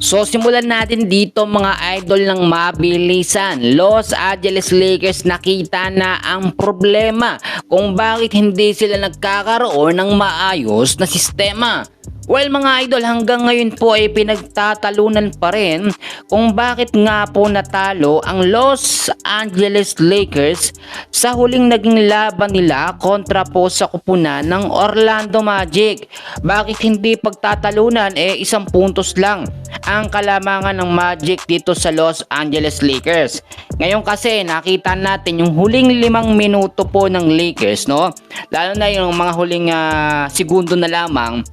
So simulan natin dito mga idol ng mabilisan. Los Angeles Lakers nakita na ang problema kung bakit hindi sila nagkakaroon ng maayos na sistema. Well mga idol, hanggang ngayon po ay pinagtatalunan pa rin kung bakit nga po natalo ang Los Angeles Lakers sa huling naging laban nila kontra po sa kupunan ng Orlando Magic. Bakit hindi pagtatalunan, isang puntos lang ang kalamangan ng Magic dito sa Los Angeles Lakers. Ngayon kasi nakita natin yung huling 5 minuto po ng Lakers, no? Lalo na yung mga huling segundo na lamang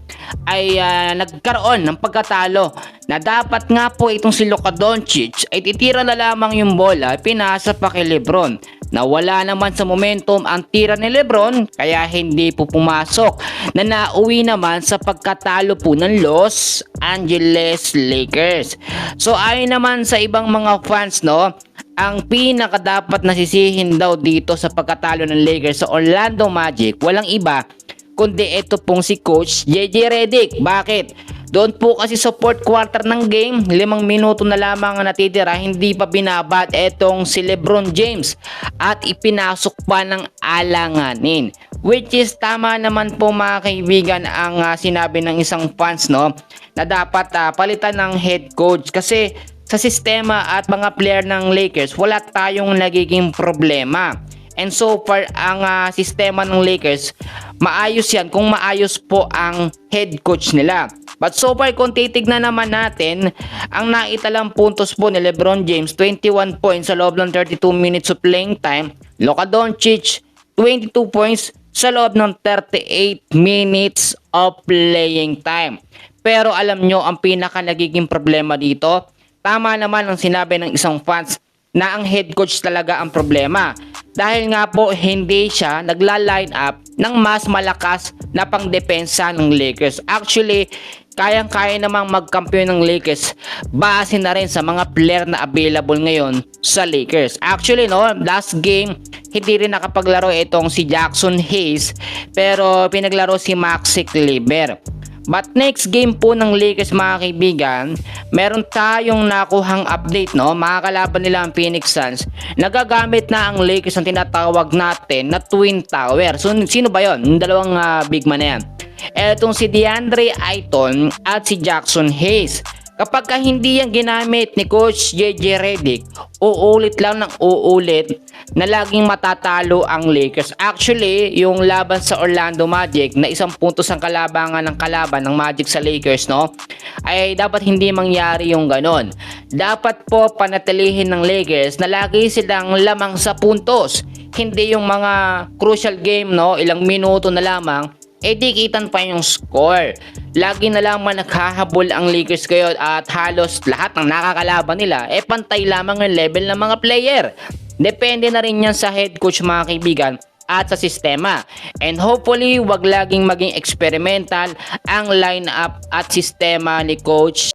ay nagkaroon ng pagkatalo na dapat nga po itong si Luka Doncic ay titira na lamang yung bola, pinasa pa kay Lebron. Nawala naman sa momentum ang tira ni Lebron kaya hindi po pumasok, na nauwi naman sa pagkatalo po ng Los Angeles Lakers. So ayon naman sa ibang mga fans, no, ang pinaka dapat nasisihin daw dito sa pagkatalo ng Lakers sa Orlando Magic walang iba kundi ito pong si Coach JJ Redick. Bakit? Doon po kasi sa fourth quarter ng game, 5 minuto na lamang ang natitira, hindi pa binabat etong si LeBron James at ipinasok pa ng alanganin. Which is tama naman po mga kaibigan ang sinabi ng isang fans, no, na dapat palitan ng head coach kasi sa sistema at mga player ng Lakers wala tayong nagiging problema. And so far ang sistema ng Lakers maayos yan kung maayos po ang head coach nila. But so far kung titignan naman natin ang naitalang puntos po ni LeBron James, 21 points sa loob ng 32 minutes of playing time. Luka Doncic 22 points sa loob ng 38 minutes of playing time. Pero alam nyo ang pinaka nagiging problema dito, tama naman ang sinabi ng isang fans na ang head coach talaga ang problema. Dahil nga po hindi siya nagla-line up ng mas malakas na pangdepensa ng Lakers. Actually, kayang-kaya namang magkampiyon ng Lakers base na rin sa mga player na available ngayon sa Lakers. Actually, no, last game hindi rin nakapaglaro itong si Jackson Hayes pero pinaglaro si Maxi Kleber. But next game po ng Lakers mga kaibigan, meron tayong nakuhang update, no? Mga kalaban nila ang Phoenix Suns. Nagagamit na ang Lakers ang tinatawag natin na Twin Tower. So sino ba yon? Yung dalawang big man na yan. Etong si DeAndre Ayton at si Jackson Hayes. Kapag hindi yan ginamit ni Coach JJ Redick, uulit lang ng uulit na laging matatalo ang Lakers. Actually, yung laban sa Orlando Magic na 1 puntos ang kalabangan ng kalaban ng Magic sa Lakers, no, ay dapat hindi mangyari yung ganon. Dapat po panatilihin ng Lakers na lagi silang lamang sa puntos. Hindi yung mga crucial game, no, ilang minuto na lamang dikitan pa yung score. Lagi na lamang naghahabol ang Lakers kayo at halos lahat ng nakakalaban nila pantay lamang ang level ng mga player. Depende na rin yan sa head coach mga kaibigan at sa sistema. And hopefully wag laging maging experimental ang lineup at sistema ni Coach